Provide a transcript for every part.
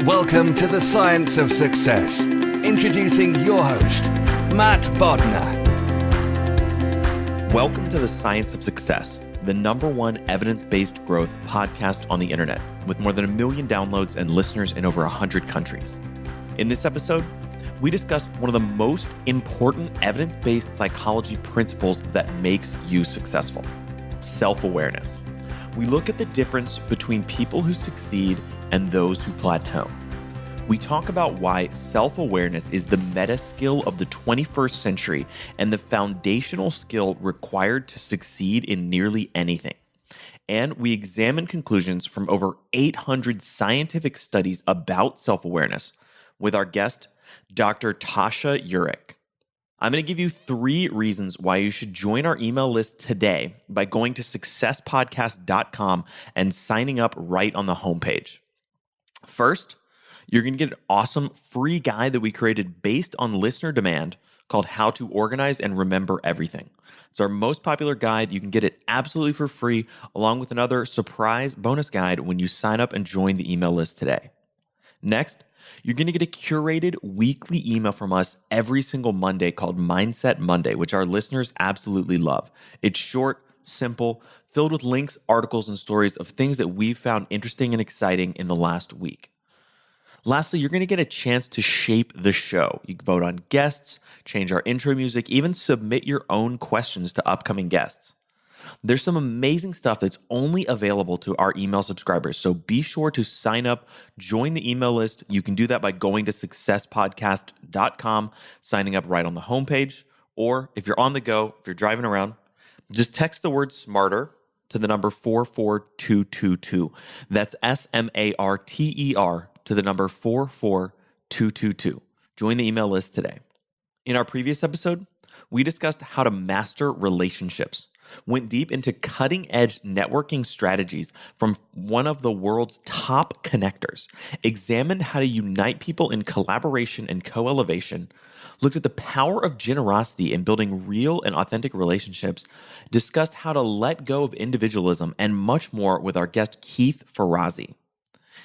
Welcome to the Science of Success. Introducing your host, Matt Bodnar. Welcome to the Science of Success, the #1 evidence-based growth podcast on the internet, with more than 1 million downloads and listeners in over 100 countries. In this episode, we discuss one of the most important evidence-based psychology principles that makes you successful: self-awareness. We look at the difference between people who succeed and those who plateau. We talk about why self-awareness is the meta skill of the 21st century and the foundational skill required to succeed in nearly anything. And we examine conclusions from over 800 scientific studies about self-awareness with our guest, Dr. Tasha Eurich. I'm going to give you 3 reasons why you should join our email list today by going to successpodcast.com and signing up right on the homepage. First, you're going to get an awesome free guide that we created based on listener demand called How to Organize and Remember Everything. It's our most popular guide. You can get it absolutely for free, along with another surprise bonus guide when you sign up and join the email list today. Next, you're going to get a curated weekly email from us every single Monday called Mindset Monday, which our listeners absolutely love. It's short, simple, filled with links, articles, and stories of things that we've found interesting and exciting in the last week. Lastly, you're going to get a chance to shape the show. You can vote on guests, change our intro music, even submit your own questions to upcoming guests. There's some amazing stuff that's only available to our email subscribers, so be sure to sign up, join the email list. You can do that by going to successpodcast.com, signing up right on the homepage, or if you're on the go, if you're driving around, just text the word SMARTER to the number 44222. That's SMARTER to the number 44222. Join the email list today. In our previous episode, we discussed how to master relationships, went deep into cutting-edge networking strategies from one of the world's top connectors, examined how to unite people in collaboration and co-elevation, looked at the power of generosity in building real and authentic relationships, discussed how to let go of individualism, and much more with our guest Keith Ferrazzi.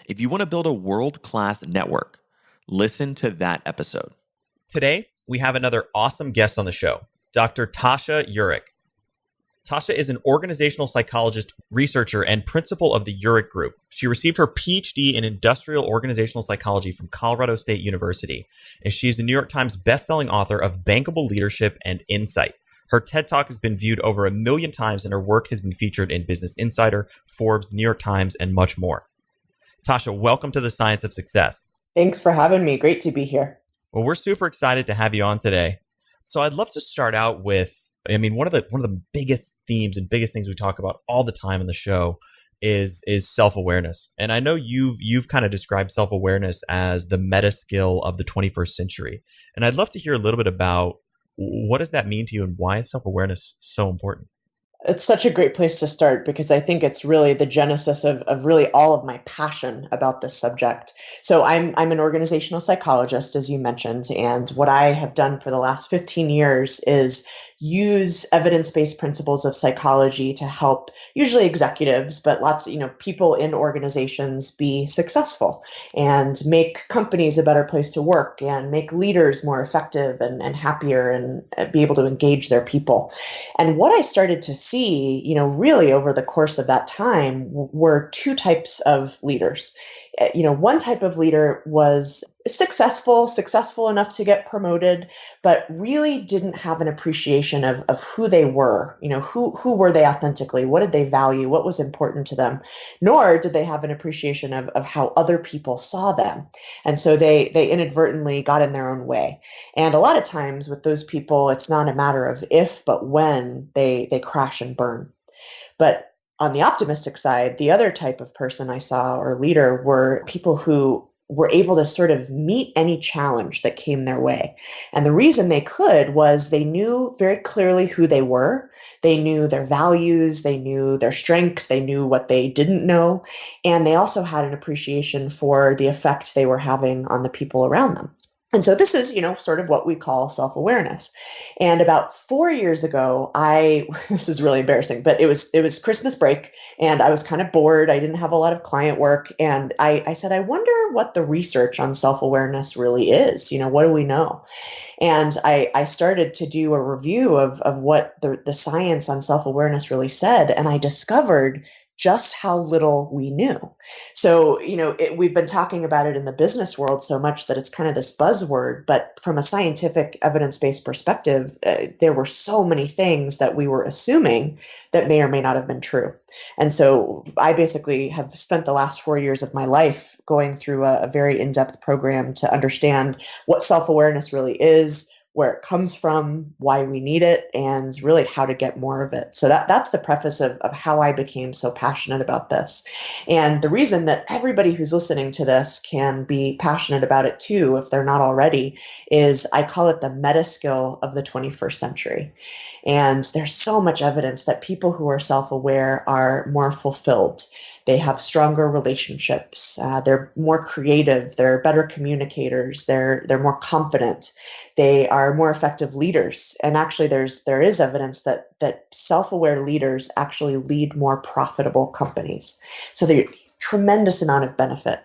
If you want to build a world-class network, listen to that episode. Today, we have another awesome guest on the show, Dr. Tasha Eurich. Tasha is an organizational psychologist, researcher, and principal of the Eurich Group. She received her Ph.D. in industrial organizational psychology from Colorado State University, and she is the New York Times bestselling author of Bankable Leadership and INSIGHT. Her TED Talk has been viewed over 1 million times, and her work has been featured in Business Insider, Forbes, New York Times, and much more. Tasha, welcome to the Science of Success. Thanks for having me. Great to be here. Well, we're super excited to have you on today. So I'd love to start out with, one of the biggest themes and biggest things we talk about all the time in the show is self-awareness. And I know you've kind of described self-awareness as the meta skill of the 21st century. And I'd love to hear a little bit about what does that mean to you and why is self-awareness so important? It's such a great place to start because I think it's really the genesis of really all of my passion about this subject. So I'm an organizational psychologist, as you mentioned, and what I have done for the last 15 years is use evidence-based principles of psychology to help usually executives, but lots of people in organizations be successful and make companies a better place to work and make leaders more effective and happier and be able to engage their people. And what I started to see, really over the course of that time were 2 types of leaders. One type of leader was successful enough to get promoted, but really didn't have an appreciation of who they were. Who were they authentically? What did they value? What was important to them? Nor did they have an appreciation of how other people saw them. And so they inadvertently got in their own way. And a lot of times with those people, it's not a matter of if, but when they crash and burn. But on the optimistic side, the other type of person I saw or leader were people who were able to sort of meet any challenge that came their way. And the reason they could was they knew very clearly who they were. They knew their values, they knew their strengths, they knew what they didn't know. And they also had an appreciation for the effect they were having on the people around them. And so this is, sort of what we call self-awareness. And about 4 years ago, this is really embarrassing, but it was Christmas break and I was kind of bored. I didn't have a lot of client work. And I said, I wonder what the research on self-awareness really is. What do we know? And I started to do a review of what the science on self-awareness really said. And I discovered just how little we knew. So, we've been talking about it in the business world so much that it's kind of this buzzword, but from a scientific evidence-based perspective, there were so many things that we were assuming that may or may not have been true. And so I basically have spent the last 4 years of my life going through a very in-depth program to understand what self-awareness really is, where it comes from, why we need it, and really how to get more of it. So that's the preface of how I became so passionate about this. And the reason that everybody who's listening to this can be passionate about it too, if they're not already, is I call it the meta skill of the 21st century. And there's so much evidence that people who are self-aware are more fulfilled. They have stronger relationships. They're more creative. They're better communicators. They're more confident. They are more effective leaders. And actually, there is evidence that self-aware leaders actually lead more profitable companies. So there's a tremendous amount of benefit.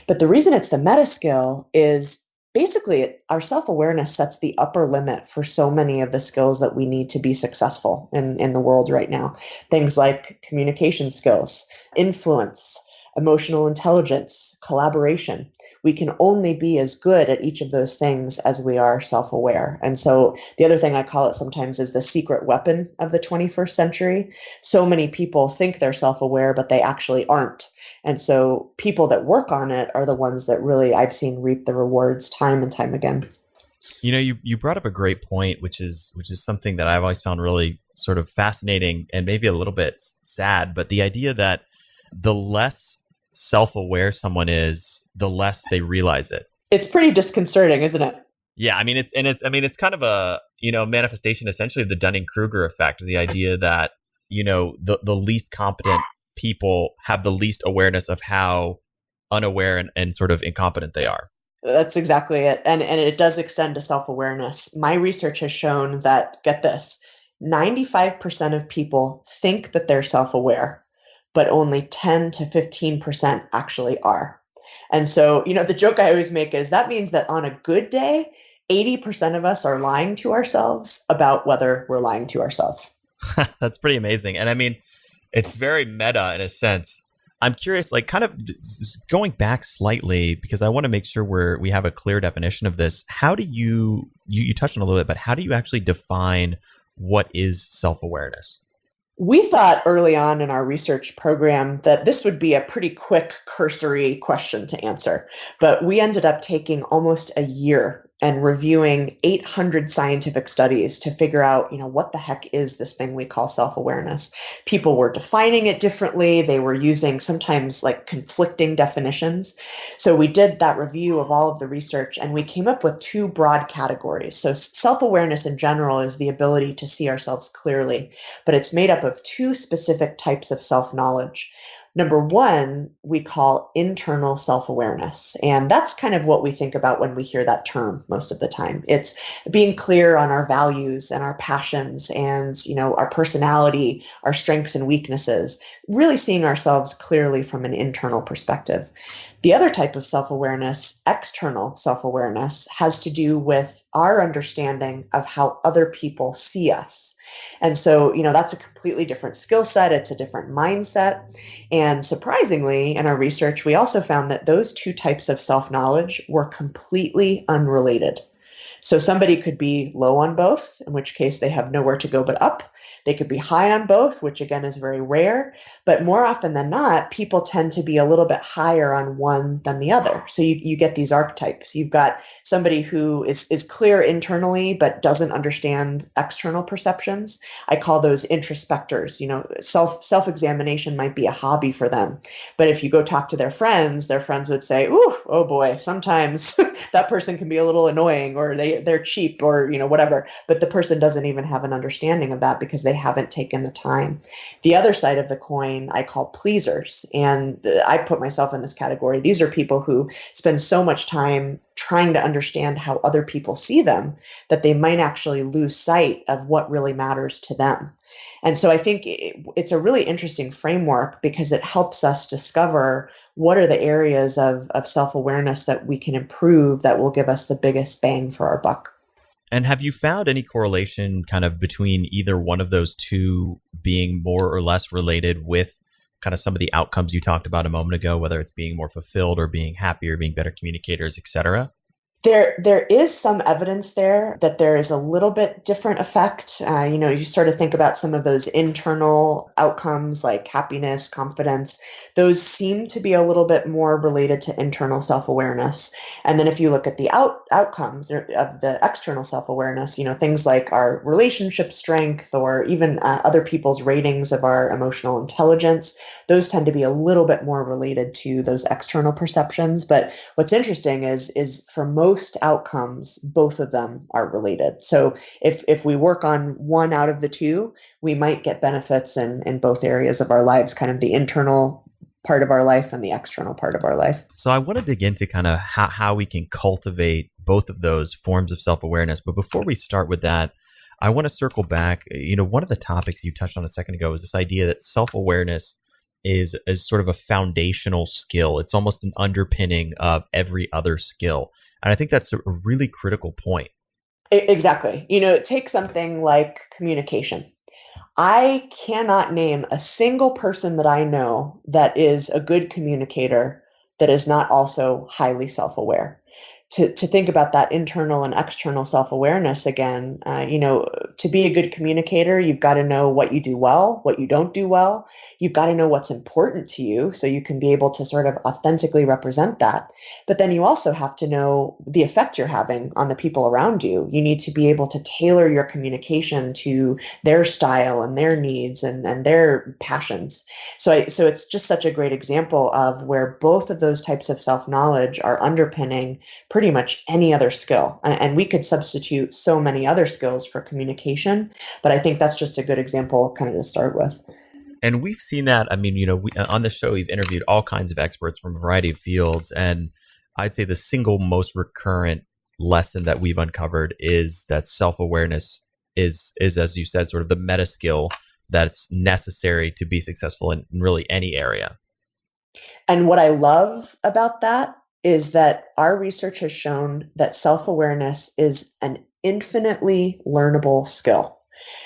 But the reason it's the meta skill is basically our self-awareness sets the upper limit for so many of the skills that we need to be successful in the world right now. Things like communication skills, influence, emotional intelligence, collaboration. We can only be as good at each of those things as we are self-aware. And so the other thing I call it sometimes is the secret weapon of the 21st century. So many people think they're self-aware, but they actually aren't. And so people that work on it are the ones that really I've seen reap the rewards time and time again. You brought up a great point, which is something that I've always found really sort of fascinating and maybe a little bit sad, but the idea that the less self-aware someone is, the less they realize it. It's pretty disconcerting, isn't it? Yeah, it's kind of a, manifestation essentially of the Dunning-Kruger effect, the idea that, the least competent people have the least awareness of how unaware and sort of incompetent they are. That's exactly it. And it does extend to self-awareness. My research has shown that, get this, 95% of people think that they're self-aware, but only 10 to 15% actually are. And so, the joke I always make is that means that on a good day, 80% of us are lying to ourselves about whether we're lying to ourselves. That's pretty amazing. And it's very meta in a sense. I'm curious, kind of going back slightly, because I want to make sure we have a clear definition of this. How do you touched on a little bit, but how do you actually define what is self-awareness? We thought early on in our research program that this would be a pretty quick, cursory question to answer, but we ended up taking almost a year and reviewing 800 scientific studies to figure out, what the heck is this thing we call self-awareness? People were defining it differently. They were using sometimes conflicting definitions. So we did that review of all of the research and we came up with two broad categories. So self-awareness in general is the ability to see ourselves clearly, but it's made up of two specific types of self-knowledge. Number one, we call internal self-awareness. And that's kind of what we think about when we hear that term most of the time. It's being clear on our values and our passions and, our personality, our strengths and weaknesses, really seeing ourselves clearly from an internal perspective. The other type of self-awareness, external self-awareness, has to do with our understanding of how other people see us. And so, that's a completely different skill set. It's a different mindset. And surprisingly, in our research, we also found that those two types of self-knowledge were completely unrelated. So somebody could be low on both, in which case they have nowhere to go but up. They could be high on both, which again is very rare. But more often than not, people tend to be a little bit higher on one than the other. So you get these archetypes. You've got somebody who is clear internally, but doesn't understand external perceptions. I call those introspectors. Self-examination might be a hobby for them. But if you go talk to their friends would say, ooh, oh boy, sometimes that person can be a little annoying, or they're cheap, or whatever. But the person doesn't even have an understanding of that because they haven't taken the time. The other side of the coin I call pleasers, and I put myself in this category. These are people who spend so much time trying to understand how other people see them, that they might actually lose sight of what really matters to them. And so I think it's a really interesting framework because it helps us discover what are the areas of self-awareness that we can improve that will give us the biggest bang for our buck. And have you found any correlation kind of between either one of those two being more or less related with kind of some of the outcomes you talked about a moment ago, whether it's being more fulfilled or being happier, being better communicators, et cetera? There is some evidence there that there is a little bit different effect. You sort of think about some of those internal outcomes like happiness, confidence. Those seem to be a little bit more related to internal self-awareness. And then if you look at the outcomes of the external self-awareness, things like our relationship strength or even other people's ratings of our emotional intelligence, those tend to be a little bit more related to those external perceptions. But what's interesting is for most outcomes, both of them are related. So if we work on one out of the two, we might get benefits in both areas of our lives, kind of the internal part of our life and the external part of our life. So I want to dig into kind of how we can cultivate both of those forms of self-awareness. But before we start with that, I want to circle back. One of the topics you touched on a second ago is this idea that self-awareness is sort of a foundational skill. It's almost an underpinning of every other skill. And I think that's a really critical point. Exactly. Take something like communication. I cannot name a single person that I know that is a good communicator that is not also highly self-aware. To think about that internal and external self-awareness again, to be a good communicator, you've got to know what you do well, what you don't do well. You've got to know what's important to you so you can be able to sort of authentically represent that. But then you also have to know the effect you're having on the people around you. You need to be able to tailor your communication to their style and their needs and their passions. So it's just such a great example of where both of those types of self-knowledge are underpinning pretty much any other skill. And we could substitute so many other skills for communication, but I think that's just a good example kind of to start with. And we've seen that. I mean, we, on the show, we've interviewed all kinds of experts from a variety of fields. And I'd say the single most recurrent lesson that we've uncovered is that self-awareness is, as you said, sort of the meta skill that's necessary to be successful in really any area. And what I love about that is that our research has shown that self-awareness is an infinitely learnable skill.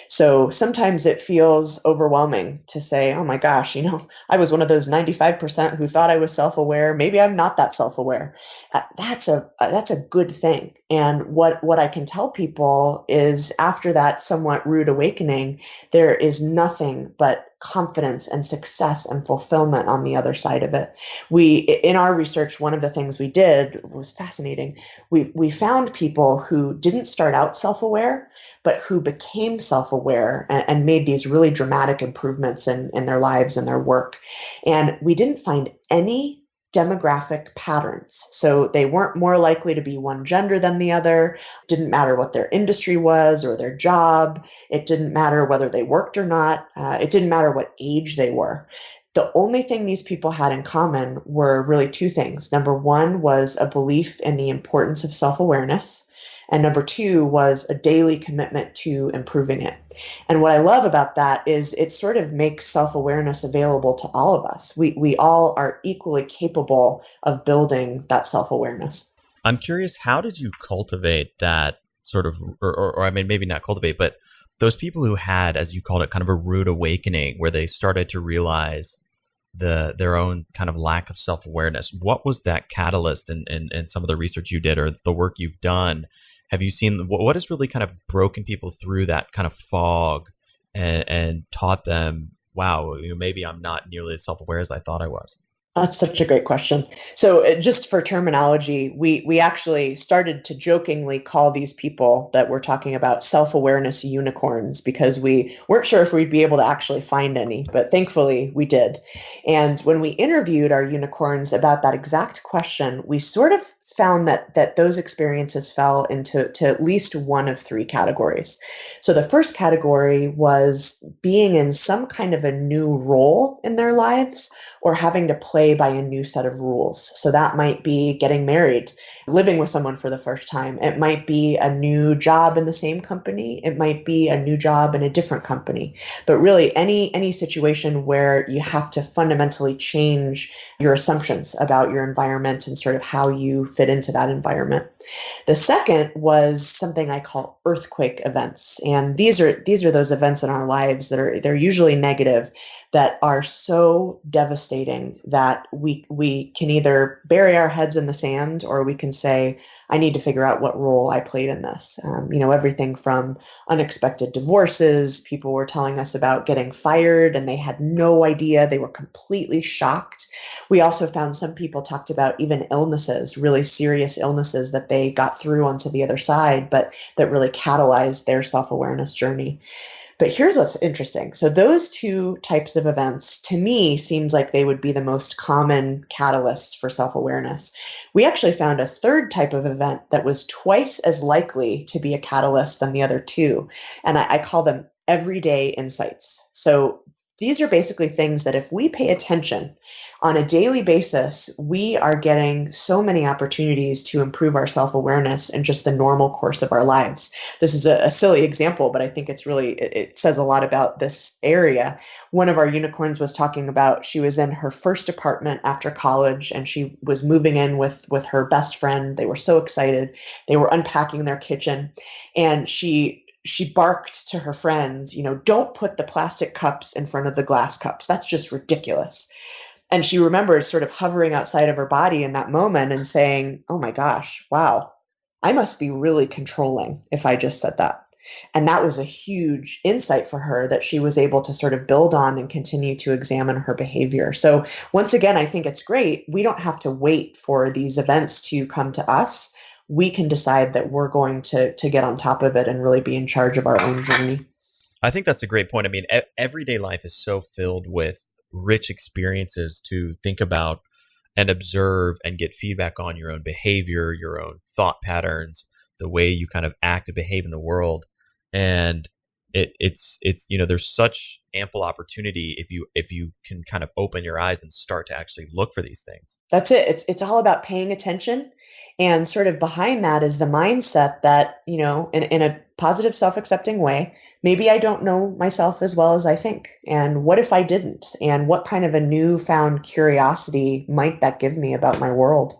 So sometimes it feels overwhelming to say, oh my gosh, I was one of those 95% who thought I was self-aware. Maybe I'm not that self-aware. That's a good thing. And what I can tell people is after that somewhat rude awakening, there is nothing but confidence and success and fulfillment on the other side of it. In our research, one of the things we did was fascinating. We found people who didn't start out self-aware, but who became self-aware and made these really dramatic improvements in their lives and their work. And we didn't find any demographic patterns. So they weren't more likely to be one gender than the other. Didn't matter what their industry was or their job. It didn't matter whether they worked or not. It didn't matter what age they were. The only thing these people had in common were really two things. Number one was a belief in the importance of self-awareness. And number two was a daily commitment to improving it. And what I love about that is it sort of makes self-awareness available to all of us. We all are equally capable of building that self-awareness. I'm curious, how did you cultivate that sort of, or I mean, maybe not cultivate, but those people who had, as you called it, kind of a rude awakening where they started to realize their own kind of lack of self-awareness. What was that catalyst in some of the research you did or the work you've done? Have you seen what has really kind of broken people through that kind of fog and taught them, wow, maybe I'm not nearly as self-aware as I thought I was? That's such a great question. So just for terminology, we actually started to jokingly call these people that we're talking about self-awareness unicorns because we weren't sure if we'd be able to actually find any, but thankfully we did. And when we interviewed our unicorns about that exact question, we sort of found that those experiences fell into at least one of three categories. So the first category was being in some kind of a new role in their lives or having to play play by a new set of rules. So that might be getting married, living with someone for the first time. It might be a new job in the same company. It might be a new job in a different company. But really, any situation where you have to fundamentally change your assumptions about your environment and sort of how you fit into that environment. The second was something I call earthquake events. And these are those events in our lives that they're usually negative, that are so devastating that we can either bury our heads in the sand, or we can say, I need to figure out what role I played in this. Everything from unexpected divorces. People were telling us about getting fired and they had no idea. They were completely shocked. We also found some people talked about even illnesses, really serious illnesses that they got through onto the other side, but that really catalyzed their self-awareness journey. But here's what's interesting. So those two types of events, to me, seems like they would be the most common catalysts for self-awareness. We actually found a third type of event that was twice as likely to be a catalyst than the other two. And I call them everyday insights. So these are basically things that if we pay attention on a daily basis, we are getting so many opportunities to improve our self-awareness in just the normal course of our lives. This is a silly example, but I think it says a lot about this area. One of our unicorns was talking about, she was in her first apartment after college and she was moving in with her best friend. They were so excited. They were unpacking their kitchen, and she barked to her friends, don't put the plastic cups in front of the glass cups. That's just ridiculous. And she remembers sort of hovering outside of her body in that moment and saying, oh my gosh, wow, I must be really controlling if I just said that. And that was a huge insight for her that she was able to sort of build on and continue to examine her behavior. So once again, I think it's great. We don't have to wait for these events to come to us. We can decide that we're going to get on top of it and really be in charge of our own journey. I think that's a great point. I mean, everyday life is so filled with rich experiences to think about and observe and get feedback on your own behavior, your own thought patterns, the way you kind of act and behave in the world. And it's there's such ample opportunity if you can kind of open your eyes and start to actually look for these things. That's it. It's all about paying attention, and sort of behind that is the mindset that, in a positive self-accepting way, maybe I don't know myself as well as I think. And what if I didn't? And what kind of a newfound curiosity might that give me about my world?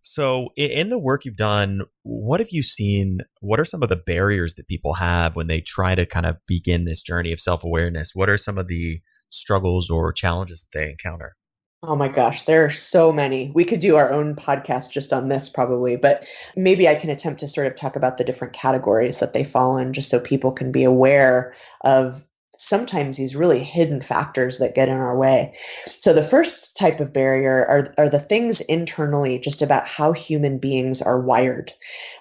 So in the work you've done, what have you seen? What are some of the barriers that people have when they try to kind of begin this journey of self-awareness? What are some of the struggles or challenges that they encounter? Oh my gosh, there are so many. We could do our own podcast just on this probably, but maybe I can attempt to sort of talk about the different categories that they fall in, just so people can be aware of sometimes these really hidden factors that get in our way. So the first type of barrier are the things internally, just about how human beings are wired.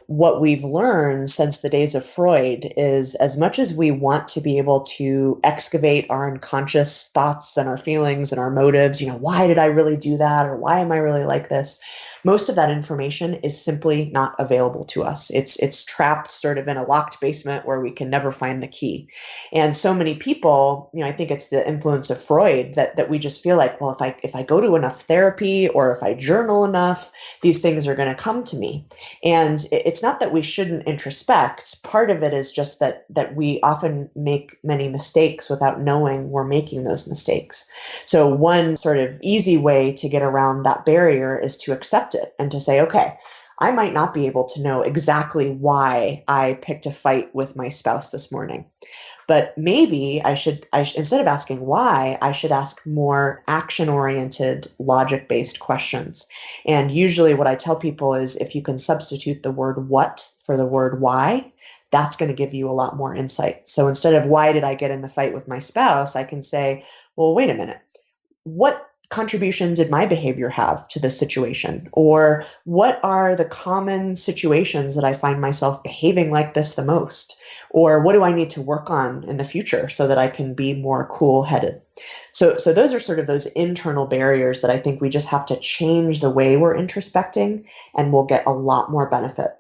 What we've learned since the days of Freud is, as much as we want to be able to excavate our unconscious thoughts and our feelings and our motives, why did I really do that? Or why am I really like this? Most of that information is simply not available to us. It's trapped sort of in a locked basement where we can never find the key. And so many people, I think it's the influence of Freud that we just feel like, well, if I go to enough therapy or if I journal enough, these things are going to come to me. And it's not that we shouldn't introspect. Part of it is just that we often make many mistakes without knowing we're making those mistakes. So one sort of easy way to get around that barrier is to accept it and to say, okay, I might not be able to know exactly why I picked a fight with my spouse this morning, but maybe I should instead of asking why, I should ask more action-oriented, logic-based questions. And usually what I tell people is, if you can substitute the word what for the word why, that's going to give you a lot more insight. So instead of why did I get in the fight with my spouse, I can say, well, wait a minute, what contribution did my behavior have to this situation? Or what are the common situations that I find myself behaving like this the most? Or what do I need to work on in the future so that I can be more cool-headed? So those are sort of those internal barriers that I think we just have to change the way we're introspecting, and we'll get a lot more benefit.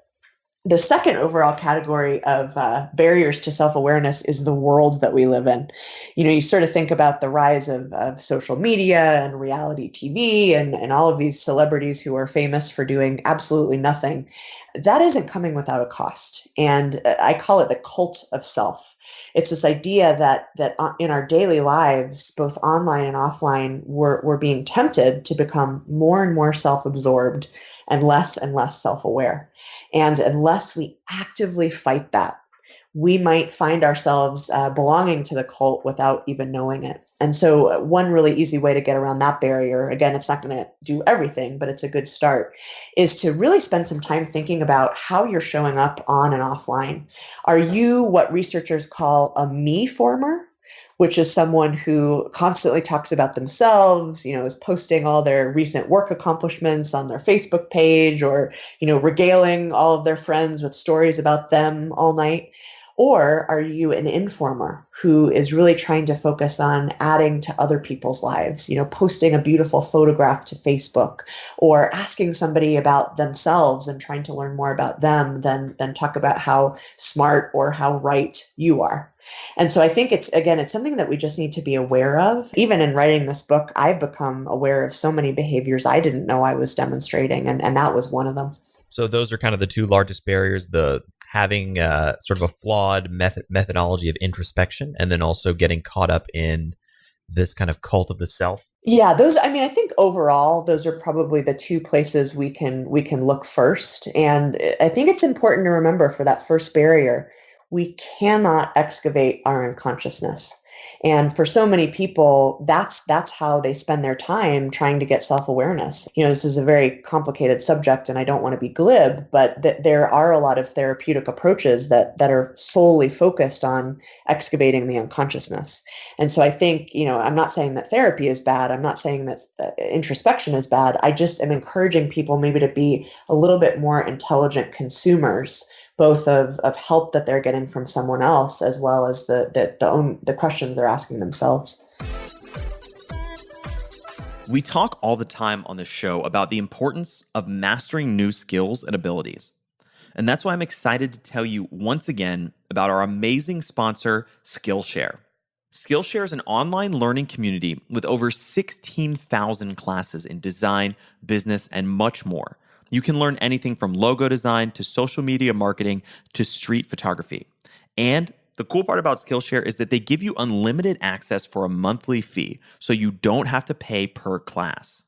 The second overall category of barriers to self-awareness is the world that we live in. You sort of think about the rise of social media and reality TV and all of these celebrities who are famous for doing absolutely nothing. That isn't coming without a cost. And I call it the cult of self. It's this idea that in our daily lives, both online and offline, we're being tempted to become more and more self-absorbed and less self-aware. And unless we actively fight that, we might find ourselves belonging to the cult without even knowing it. And so one really easy way to get around that barrier, again, it's not going to do everything, but it's a good start, is to really spend some time thinking about how you're showing up on and offline. Are you what researchers call a me former? Which is someone who constantly talks about themselves, is posting all their recent work accomplishments on their Facebook page or, regaling all of their friends with stories about them all night? Or are you an informer who is really trying to focus on adding to other people's lives, posting a beautiful photograph to Facebook or asking somebody about themselves and trying to learn more about them than talk about how smart or how right you are? And so I think it's something that we just need to be aware of. Even in writing this book, I've become aware of so many behaviors I didn't know I was demonstrating, and that was one of them. So those are kind of the two largest barriers, the having sort of a flawed methodology of introspection, and then also getting caught up in this kind of cult of the self. Yeah, I think overall, those are probably the two places we can look first. And I think it's important to remember for that first barrier, we cannot excavate our unconsciousness. And for so many people, that's how they spend their time trying to get self-awareness. This is a very complicated subject and I don't want to be glib, but there are a lot of therapeutic approaches that are solely focused on excavating the unconsciousness. And so I think, I'm not saying that therapy is bad. I'm not saying that introspection is bad. I just am encouraging people maybe to be a little bit more intelligent consumers, both of help that they're getting from someone else, as well as the questions they're asking themselves. We talk all the time on this show about the importance of mastering new skills and abilities. And that's why I'm excited to tell you once again about our amazing sponsor, Skillshare. Skillshare is an online learning community with over 16,000 classes in design, business, and much more. You can learn anything from logo design to social media marketing to street photography. And the cool part about Skillshare is that they give you unlimited access for a monthly fee, so you don't have to pay per class.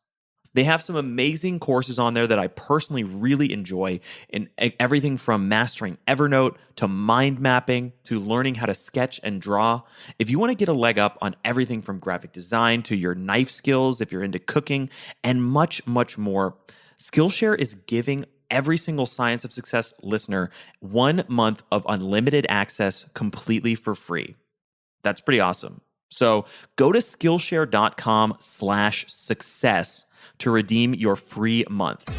They have some amazing courses on there that I personally really enjoy, in everything from mastering Evernote to mind mapping to learning how to sketch and draw. If you want to get a leg up on everything from graphic design to your knife skills, if you're into cooking, and much, much more, Skillshare is giving every single Science of Success listener 1 month of unlimited access completely for free. That's pretty awesome. So go to Skillshare.com/success to redeem your free month.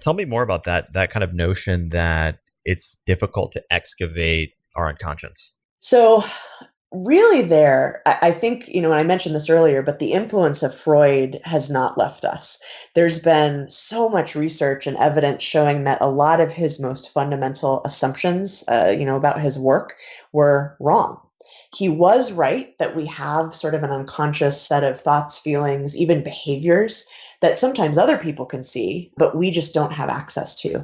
Tell me more about that kind of notion that it's difficult to excavate our unconscious. So really I think, and I mentioned this earlier, but the influence of Freud has not left us. There's been so much research and evidence showing that a lot of his most fundamental assumptions, about his work were wrong. He was right that we have sort of an unconscious set of thoughts, feelings, even behaviors that sometimes other people can see, but we just don't have access to.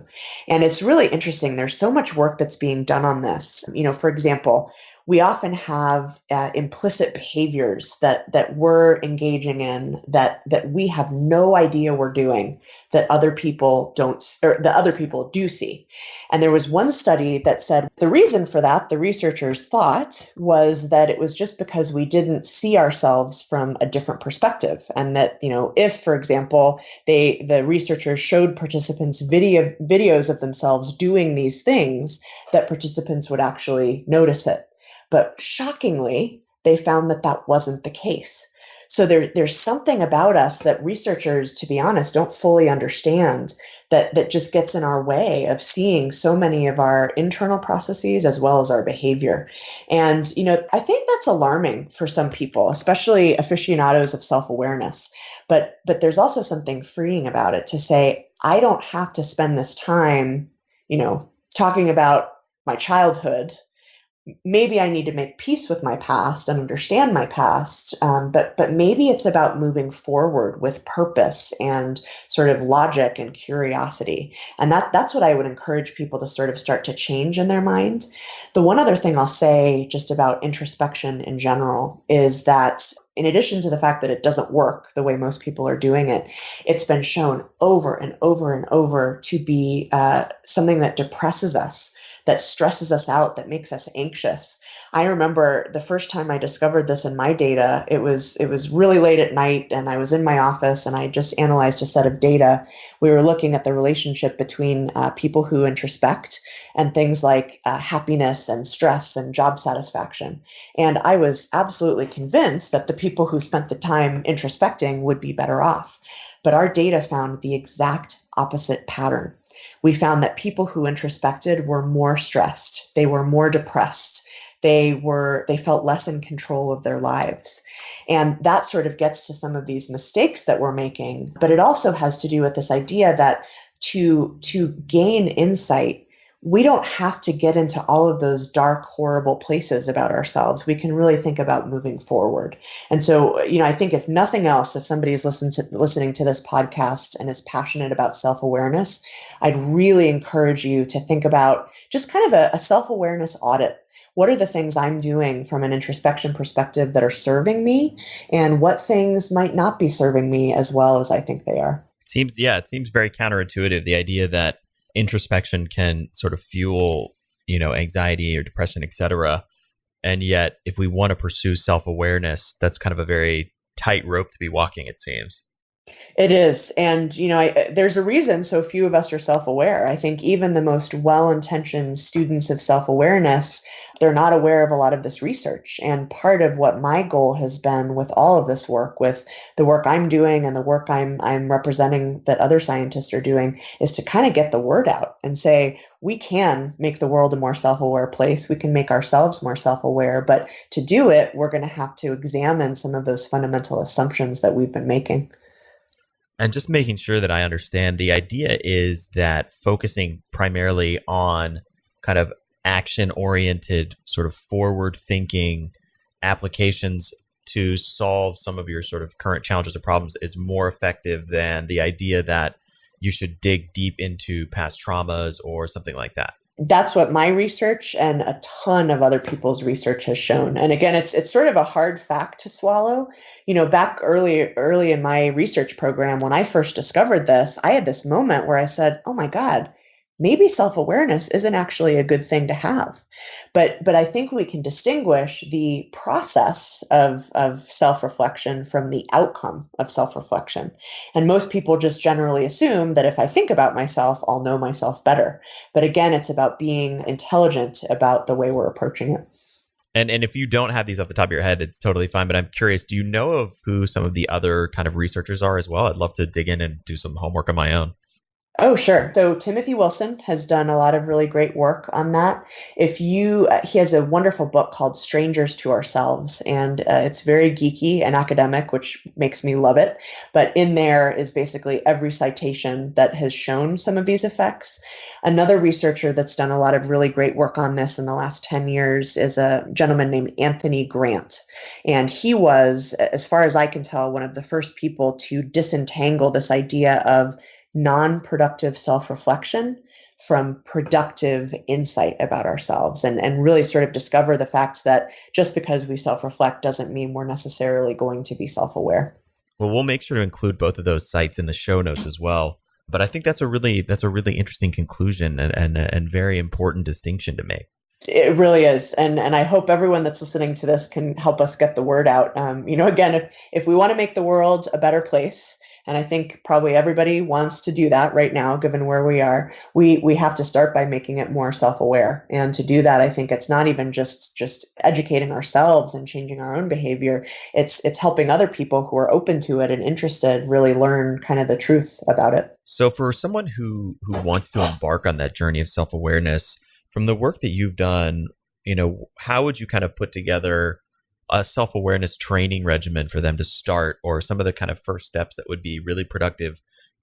And it's really interesting. There's so much work that's being done on this. For example, we often have implicit behaviors that we're engaging in that we have no idea we're doing, that other people don't, or that other people do see. And there was one study that said the reason for that, the researchers thought, was that it was just because we didn't see ourselves from a different perspective. And that, if, for example, the researchers showed participants videos of themselves doing these things, that participants would actually notice it. But shockingly, they found that wasn't the case. So there's something about us that researchers, to be honest, don't fully understand that just gets in our way of seeing so many of our internal processes as well as our behavior. And, I think that's alarming for some people, especially aficionados of self-awareness. But there's also something freeing about it to say, I don't have to spend this time, talking about my childhood. Maybe I need to make peace with my past and understand my past, but maybe it's about moving forward with purpose and sort of logic and curiosity. And that's what I would encourage people to sort of start to change in their mind. The one other thing I'll say just about introspection in general is that in addition to the fact that it doesn't work the way most people are doing it, it's been shown over and over and over to be something that depresses us, that stresses us out, that makes us anxious. I remember the first time I discovered this in my data, it was really late at night and I was in my office and I just analyzed a set of data. We were looking at the relationship between people who introspect and things like happiness and stress and job satisfaction. And I was absolutely convinced that the people who spent the time introspecting would be better off. But our data found the exact opposite pattern. We found that people who introspected were more stressed. They were more depressed. They felt less in control of their lives. And that sort of gets to some of these mistakes that we're making. But it also has to do with this idea that to gain insight, we don't have to get into all of those dark, horrible places about ourselves. We can really think about moving forward. And so, I think if nothing else, if somebody is listening to this podcast and is passionate about self-awareness, I'd really encourage you to think about just kind of a self-awareness audit. What are the things I'm doing from an introspection perspective that are serving me, and what things might not be serving me as well as I think they are? It seems very counterintuitive, the idea that introspection can sort of fuel, anxiety or depression, etc. And yet, if we want to pursue self-awareness, that's kind of a very tight rope to be walking, it seems. It is. And, there's a reason so few of us are self-aware. I think even the most well-intentioned students of self-awareness, they're not aware of a lot of this research. And part of what my goal has been with all of this work, with the work I'm doing and the work I'm representing that other scientists are doing, is to kind of get the word out and say, we can make the world a more self-aware place. We can make ourselves more self-aware. But to do it, we're going to have to examine some of those fundamental assumptions that we've been making. And just making sure that I understand, the idea is that focusing primarily on kind of action-oriented, sort of forward-thinking applications to solve some of your sort of current challenges or problems is more effective than the idea that you should dig deep into past traumas or something like that. That's what my research and a ton of other people's research has shown. And again, it's sort of a hard fact to swallow. Back early in my research program, when I first discovered this, I had this moment where I said, oh my God, maybe self-awareness isn't actually a good thing to have. But I think we can distinguish the process of self-reflection from the outcome of self-reflection. And most people just generally assume that if I think about myself, I'll know myself better. But again, it's about being intelligent about the way we're approaching it. And if you don't have these off the top of your head, it's totally fine. But I'm curious, do you know of who some of the other kind of researchers are as well? I'd love to dig in and do some homework on my own. Oh, sure. So Timothy Wilson has done a lot of really great work on that. He has a wonderful book called Strangers to Ourselves, and it's very geeky and academic, which makes me love it. But in there is basically every citation that has shown some of these effects. Another researcher that's done a lot of really great work on this in the last 10 years is a gentleman named Anthony Grant. And he was, as far as I can tell, one of the first people to disentangle this idea of non-productive self-reflection from productive insight about ourselves, and really sort of discover the fact that just because we self-reflect doesn't mean we're necessarily going to be self-aware. Well, we'll make sure to include both of those sites in the show notes as well. But I think that's a really interesting conclusion and very important distinction to make. It really is. And I hope everyone that's listening to this can help us get the word out. Again, if we want to make the world a better place, and I think probably everybody wants to do that right now, given where we are, we have to start by making it more self-aware. And to do that, I think it's not even just educating ourselves and changing our own behavior. It's helping other people who are open to it and interested really learn kind of the truth about it. So for someone who wants to embark on that journey of self-awareness, from the work that you've done, how would you kind of put together a self-awareness training regimen for them to start, or some of the kind of first steps that would be really productive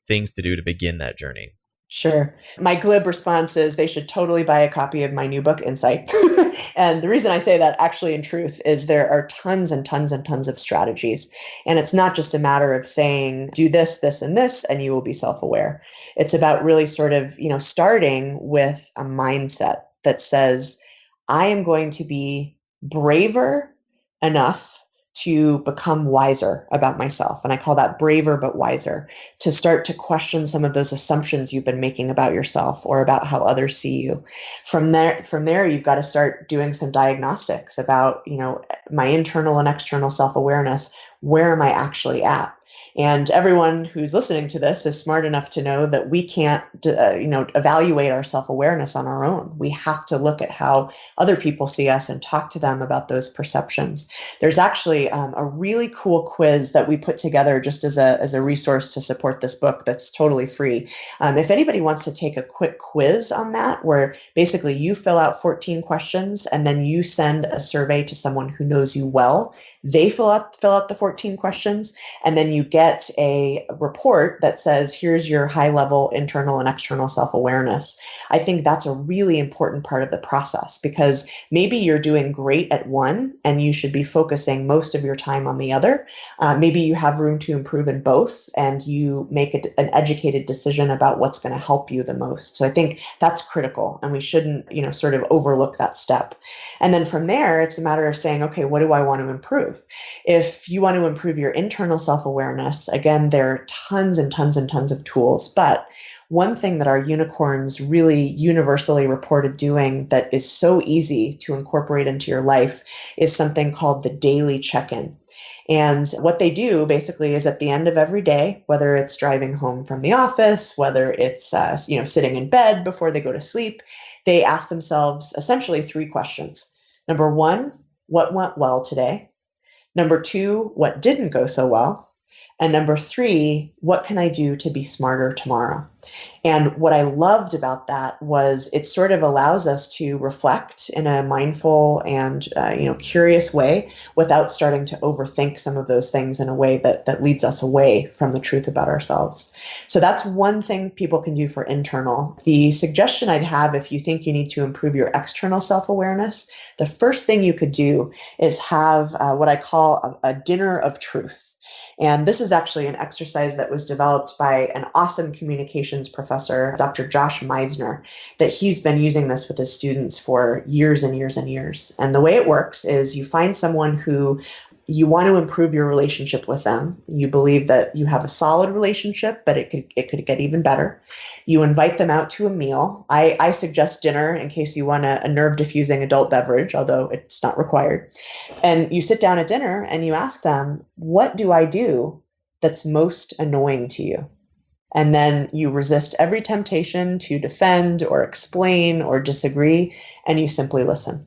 things to do to begin that journey? Sure. My glib response is they should totally buy a copy of my new book, Insight. And the reason I say that actually in truth is there are tons and tons and tons of strategies. And it's not just a matter of saying, do this, this, and this, and you will be self-aware. It's about really sort of, starting with a mindset that says, I am going to be braver enough to become wiser about myself. And I call that braver but wiser, to start to question some of those assumptions you've been making about yourself or about how others see you. From there, you've got to start doing some diagnostics about, my internal and external self-awareness. Where am I actually at? And everyone who's listening to this is smart enough to know that we can't, evaluate our self-awareness on our own. We have to look at how other people see us and talk to them about those perceptions. There's actually a really cool quiz that we put together just as a resource to support this book that's totally free. If anybody wants to take a quick quiz on that, where basically you fill out 14 questions and then you send a survey to someone who knows you well. They fill out the 14 questions, and then you get a report that says, here's your high-level internal and external self-awareness. I think that's a really important part of the process, because maybe you're doing great at one and you should be focusing most of your time on the other. Maybe you have room to improve in both and you make an educated decision about what's going to help you the most. So I think that's critical, and we shouldn't, sort of overlook that step. And then from there, it's a matter of saying, okay, what do I want to improve? If you want to improve your internal self-awareness, again, there are tons and tons and tons of tools. But one thing that our unicorns really universally reported doing that is so easy to incorporate into your life is something called the daily check-in. And what they do basically is at the end of every day, whether it's driving home from the office, whether it's sitting in bed before they go to sleep, they ask themselves essentially 3 questions. Number 1, what went well today? Number 2, what didn't go so well? And number 3, what can I do to be smarter tomorrow? And what I loved about that was it sort of allows us to reflect in a mindful and curious way without starting to overthink some of those things in a way that leads us away from the truth about ourselves. So that's one thing people can do for internal. The suggestion I'd have, if you think you need to improve your external self-awareness, the first thing you could do is have what I call a dinner of truth. And this is actually an exercise that was developed by an awesome communications professor, Dr. Josh Meisner, that he's been using this with his students for years and years and years. And the way it works is you find someone who you want to improve your relationship with them. You believe that you have a solid relationship, but it could get even better. You invite them out to a meal. I suggest dinner in case you want a nerve-diffusing adult beverage, although it's not required. And you sit down at dinner and you ask them, what do I do that's most annoying to you? And then you resist every temptation to defend or explain or disagree, and you simply listen.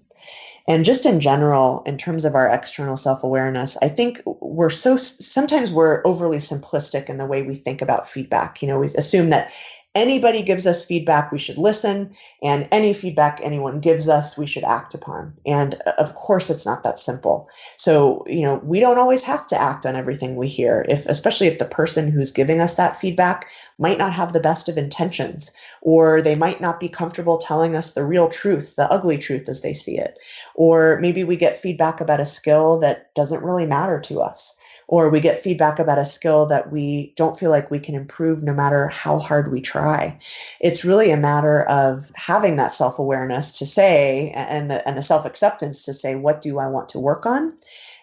And just in general, in terms of our external self-awareness, I think sometimes we're overly simplistic in the way we think about feedback. We assume that anybody gives us feedback, we should listen, and any feedback anyone gives us, we should act upon. And of course, it's not that simple. So, we don't always have to act on everything we hear, especially if the person who's giving us that feedback might not have the best of intentions, or they might not be comfortable telling us the real truth, the ugly truth as they see it. Or maybe we get feedback about a skill that doesn't really matter to us. Or we get feedback about a skill that we don't feel like we can improve no matter how hard we try. It's really a matter of having that self-awareness to say, and the self-acceptance to say, what do I want to work on?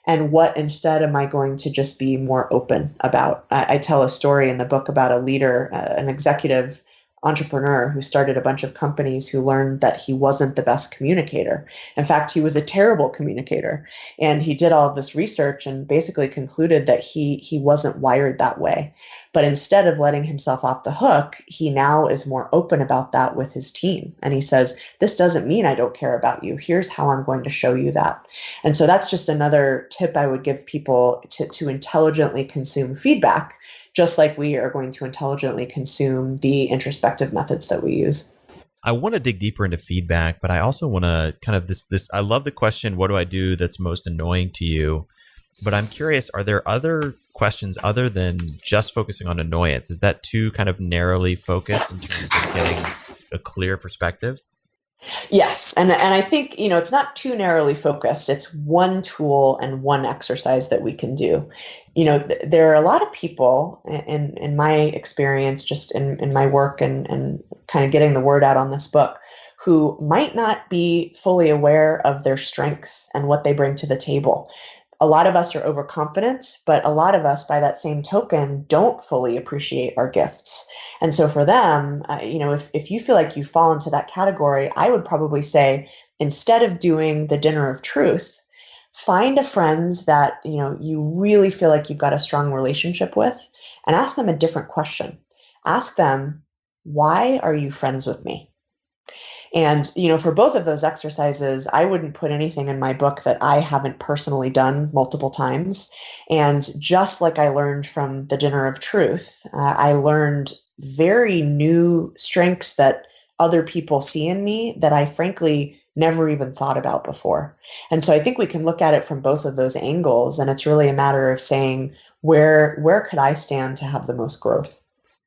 And what instead am I going to just be more open about? I tell a story in the book about a leader, an executive entrepreneur who started a bunch of companies who learned that he wasn't the best communicator. In fact, he was a terrible communicator. And he did all of this research and basically concluded that he wasn't wired that way. But instead of letting himself off the hook, he now is more open about that with his team. And he says, this doesn't mean I don't care about you. Here's how I'm going to show you that. And so that's just another tip I would give people to intelligently consume feedback, just like we are going to intelligently consume the introspective methods that we use. I want to dig deeper into feedback, but I also want to kind of I love the question, what do I do that's most annoying to you? But I'm curious, are there other questions other than just focusing on annoyance? Is that too kind of narrowly focused in terms of getting a clear perspective? Yes. And I think, it's not too narrowly focused. It's one tool and one exercise that we can do. There are a lot of people in my experience, just in my work and kind of getting the word out on this book, who might not be fully aware of their strengths and what they bring to the table. A lot of us are overconfident, but a lot of us, by that same token, don't fully appreciate our gifts. And so for them, if you feel like you fall into that category, I would probably say, instead of doing the dinner of truth, find a friend that, you really feel like you've got a strong relationship with and ask them a different question. Ask them, why are you friends with me? And, for both of those exercises, I wouldn't put anything in my book that I haven't personally done multiple times. And just like I learned from the Dinner of Truth, I learned very new strengths that other people see in me that I frankly never even thought about before. And so I think we can look at it from both of those angles. And it's really a matter of saying, where could I stand to have the most growth?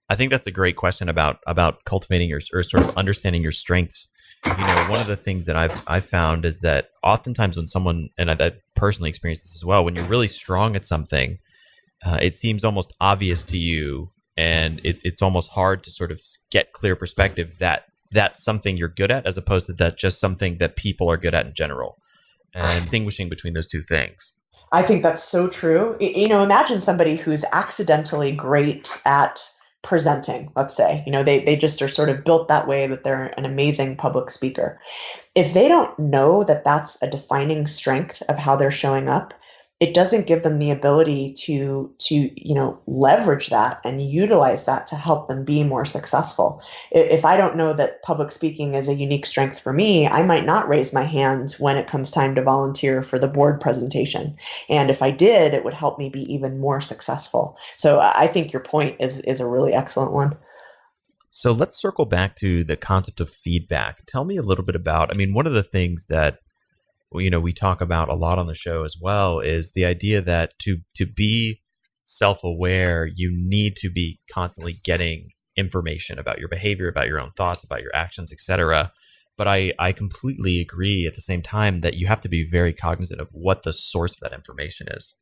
I think that's a great question about cultivating or sort of understanding your strengths. One of the things that I've found is that oftentimes when someone, and I personally experienced this as well, when you're really strong at something, it seems almost obvious to you, and it's almost hard to sort of get clear perspective that that's something you're good at, as opposed to that just something that people are good at in general, and distinguishing between those two things. I think that's so true. Imagine somebody who's accidentally great at presenting, let's say, they just are sort of built that way, that they're an amazing public speaker. If they don't know that that's a defining strength of how they're showing up, it doesn't give them the ability to leverage that and utilize that to help them be more successful. If I don't know that public speaking is a unique strength for me, I might not raise my hand when it comes time to volunteer for the board presentation. And if I did, it would help me be even more successful. So I think your point is a really excellent one. So let's circle back to the concept of feedback. Tell me a little bit about, one of the things that we talk about a lot on the show as well is the idea that to be self-aware, you need to be constantly getting information about your behavior, about your own thoughts, about your actions, etc. But I completely agree at the same time that you have to be very cognizant of what the source of that information is.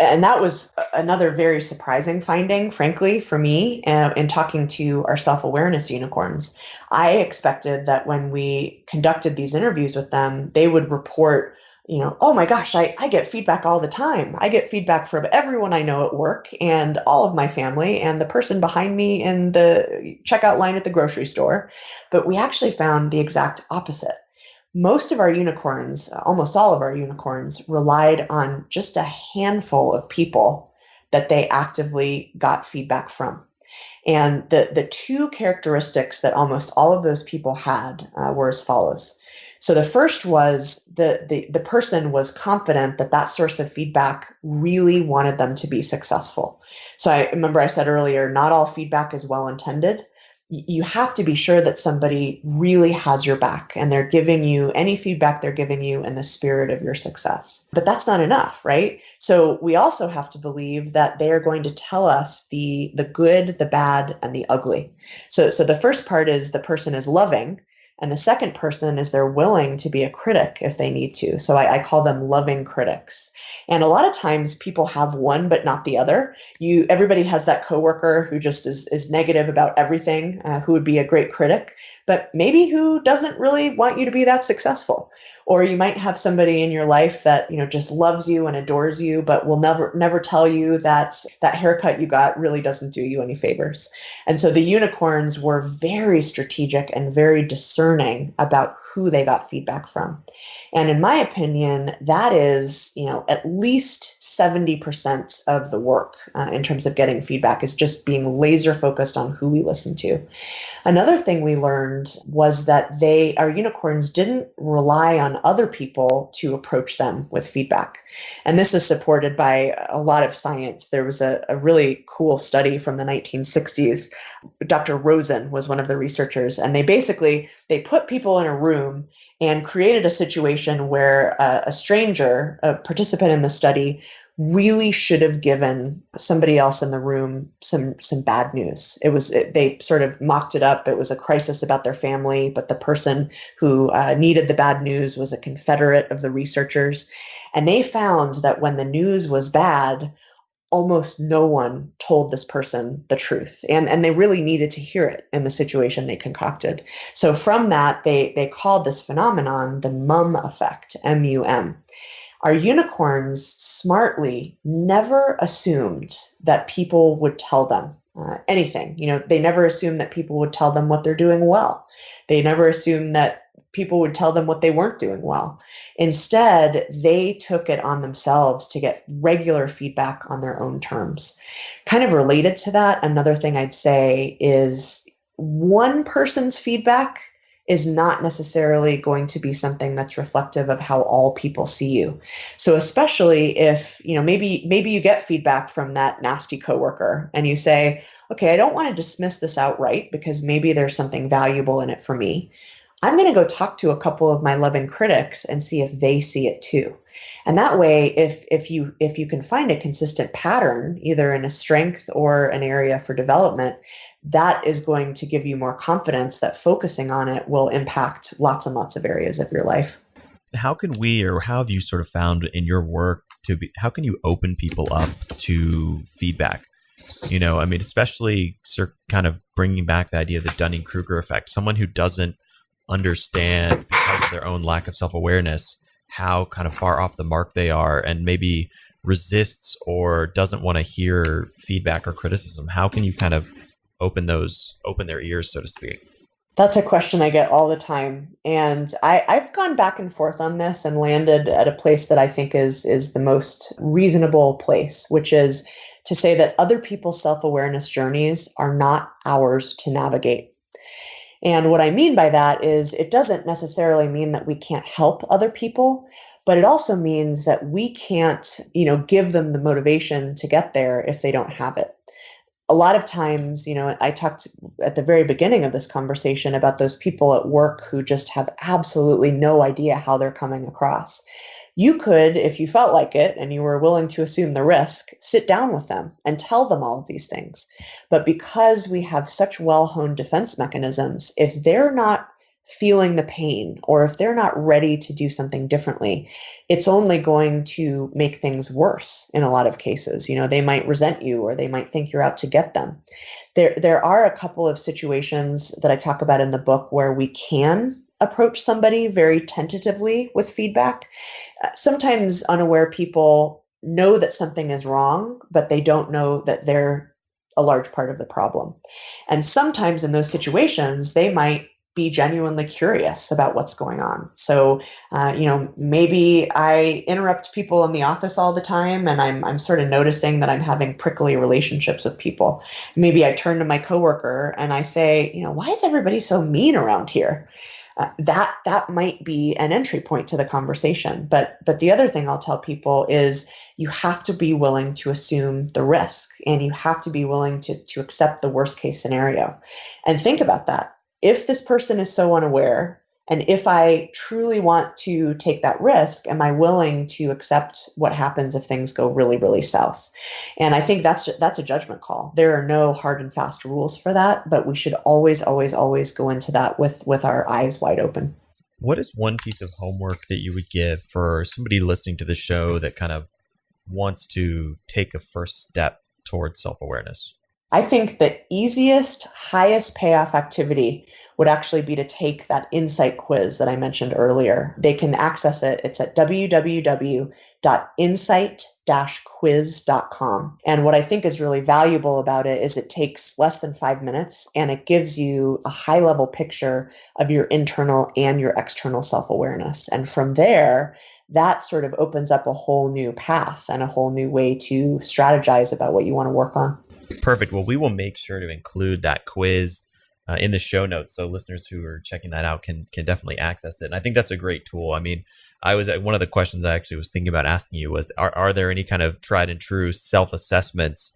And that was another very surprising finding, frankly, for me, in talking to our self-awareness unicorns. I expected that when we conducted these interviews with them, they would report, oh my gosh, I get feedback all the time. I get feedback from everyone I know at work and all of my family and the person behind me in the checkout line at the grocery store. But we actually found the exact opposite. Most of our unicorns, almost all of our unicorns, relied on just a handful of people that they actively got feedback from. And the two characteristics that almost all of those people had were as follows. So the first was the person was confident that that source of feedback really wanted them to be successful. So I remember I said earlier, not all feedback is well intended. You have to be sure that somebody really has your back and they're giving you any feedback they're giving you in the spirit of your success. But that's not enough, right? So we also have to believe that they are going to tell us the good, the bad, and the ugly. So the first part is the person is loving. And the second person is they're willing to be a critic if they need to. So I call them loving critics. And a lot of times people have one, but not the other. Everybody has that coworker who just is negative about everything, who would be a great critic. but maybe who doesn't really want you to be that successful. Or you might have somebody in your life that, just loves you and adores you, but will never tell you that that haircut you got really doesn't do you any favors. And so the unicorns were very strategic and very discerning about who they got feedback from. And in my opinion, that is, at least 70% of the work in terms of getting feedback is just being laser focused on who we listen to. Another thing we learned was that our unicorns didn't rely on other people to approach them with feedback. And this is supported by a lot of science. There was a really cool study from the 1960s. Dr. Rosen was one of the researchers, and they put people in a room and created a situation where a stranger, a participant in the study, really should have given somebody else in the room some bad news. They sort of mocked it up. It was a crisis about their family, but the person who needed the bad news was a confederate of the researchers. And they found that when the news was bad, almost no one told this person the truth. And they really needed to hear it in the situation they concocted. So from that, they called this phenomenon the mum effect, M-U-M. Our unicorns smartly never assumed that people would tell them anything. They never assumed that people would tell them what they're doing well. They never assumed that people would tell them what they weren't doing well. Instead, they took it on themselves to get regular feedback on their own terms. Kind of related to that, another thing I'd say is one person's feedback is not necessarily going to be something that's reflective of how all people see you. So especially if, maybe you get feedback from that nasty coworker and you say, okay, I don't want to dismiss this outright because maybe there's something valuable in it for me. I'm going to go talk to a couple of my loving critics and see if they see it too. And that way, if you can find a consistent pattern, either in a strength or an area for development, that is going to give you more confidence that focusing on it will impact lots and lots of areas of your life. How can how have you sort of found in your work how can you open people up to feedback? Especially kind of bringing back the idea of the Dunning-Kruger effect, someone who doesn't understand because of their own lack of self-awareness how kind of far off the mark they are and maybe resists or doesn't want to hear feedback or criticism. How can you kind of open their ears, so to speak? That's a question I get all the time. And I've gone back and forth on this and landed at a place that I think is the most reasonable place, which is to say that other people's self-awareness journeys are not ours to navigate. And what I mean by that is it doesn't necessarily mean that we can't help other people, but it also means that we can't, give them the motivation to get there if they don't have it. A lot of times, I talked at the very beginning of this conversation about those people at work who just have absolutely no idea how they're coming across. You could, if you felt like it and you were willing to assume the risk, sit down with them and tell them all of these things. But because we have such well-honed defense mechanisms, if they're not feeling the pain or if they're not ready to do something differently, it's only going to make things worse in a lot of cases. They might resent you or they might think you're out to get them. There are a couple of situations that I talk about in the book where we can approach somebody very tentatively with feedback. Sometimes unaware people know that something is wrong, but they don't know that they're a large part of the problem. And sometimes in those situations, they might be genuinely curious about what's going on. So, maybe I interrupt people in the office all the time and I'm sort of noticing that I'm having prickly relationships with people. Maybe I turn to my coworker and I say, why is everybody so mean around here? That might be an entry point to the conversation. But the other thing I'll tell people is you have to be willing to assume the risk and you have to be willing to accept the worst case scenario. And think about that. If this person is so unaware, and if I truly want to take that risk, am I willing to accept what happens if things go really, really south? And I think that's a judgment call. There are no hard and fast rules for that, but we should always, always, always go into that with our eyes wide open. What is one piece of homework that you would give for somebody listening to the show that kind of wants to take a first step towards self-awareness? I think the easiest, highest payoff activity would actually be to take that insight quiz that I mentioned earlier. They can access it. It's at www.insight-quiz.com. And what I think is really valuable about it is it takes less than 5 minutes and it gives you a high-level picture of your internal and your external self-awareness. And from there, that sort of opens up a whole new path and a whole new way to strategize about what you want to work on. Perfect. Well, we will make sure to include that quiz in the show notes, so listeners who are checking that out can definitely access it. And I think that's a great tool. I mean, one of the questions I actually was thinking about asking you was, are there any kind of tried and true self-assessments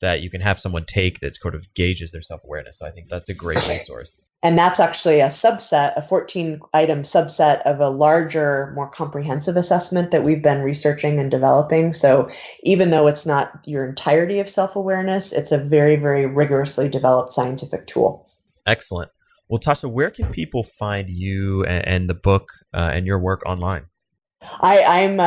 that you can have someone take that sort of gauges their self-awareness? So I think that's a great resource. And that's actually a subset, a 14-item subset of a larger, more comprehensive assessment that we've been researching and developing. So even though it's not your entirety of self-awareness, it's a very, very rigorously developed scientific tool. Excellent. Well, Tasha, where can people find you and the book and your work online? I'm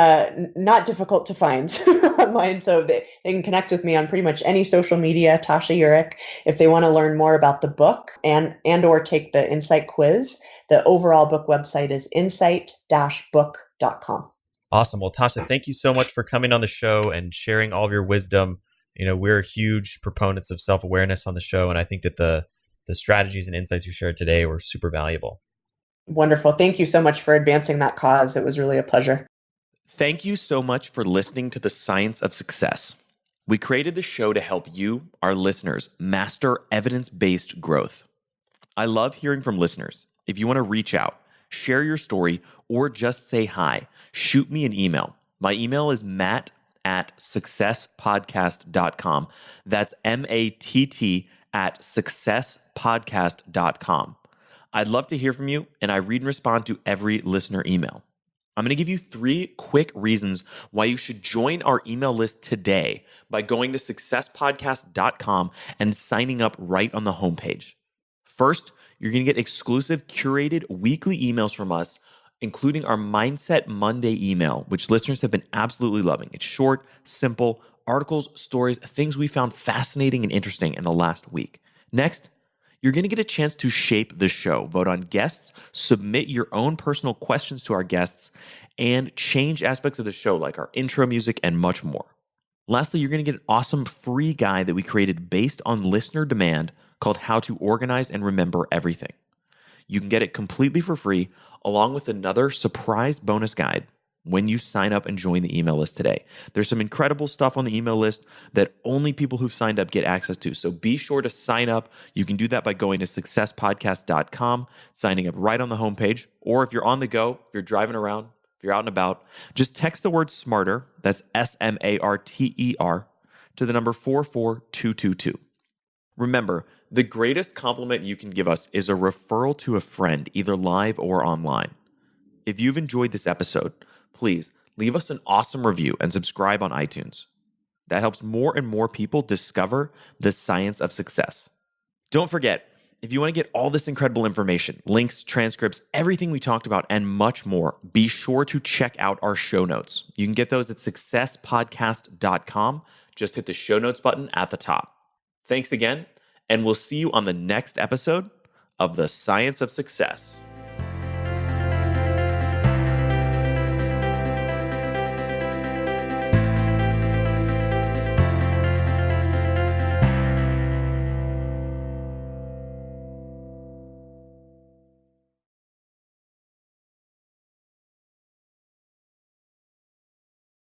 not difficult to find online, so they can connect with me on pretty much any social media, Tasha Eurich. If they want to learn more about the book and or take the Insight quiz, the overall book website is insight-book.com. Awesome. Well, Tasha, thank you so much for coming on the show and sharing all of your wisdom. You know, we're huge proponents of self-awareness on the show, and I think that the strategies and insights you shared today were super valuable. Wonderful. Thank you so much for advancing that cause. It was really a pleasure. Thank you so much for listening to The Science of Success. We created the show to help you, our listeners, master evidence-based growth. I love hearing from listeners. If you want to reach out, share your story, or just say hi, shoot me an email. My email is matt@successpodcast.com. That's matt@successpodcast.com. I'd love to hear from you, and I read and respond to every listener email. I'm going to give you 3 quick reasons why you should join our email list today by going to successpodcast.com and signing up right on the homepage. First, you're going to get exclusive curated weekly emails from us, including our Mindset Monday email, which listeners have been absolutely loving. It's short, simple, articles, stories, things we found fascinating and interesting in the last week. Next, you're going to get a chance to shape the show, vote on guests, submit your own personal questions to our guests, and change aspects of the show like our intro music and much more. Lastly, you're going to get an awesome free guide that we created based on listener demand called How to Organize and Remember Everything. You can get it completely for free, along with another surprise bonus guide when you sign up and join the email list today. There's some incredible stuff on the email list that only people who've signed up get access to. So be sure to sign up. You can do that by going to successpodcast.com, signing up right on the homepage. Or if you're on the go, if you're driving around, if you're out and about, just text the word SMARTER, that's SMARTER, to the number 44222. Remember, the greatest compliment you can give us is a referral to a friend, either live or online. If you've enjoyed this episode, please leave us an awesome review and subscribe on iTunes. That helps more and more people discover the science of success. Don't forget, if you want to get all this incredible information, links, transcripts, everything we talked about, and much more, be sure to check out our show notes. You can get those at successpodcast.com. Just hit the show notes button at the top. Thanks again, and we'll see you on the next episode of The Science of Success.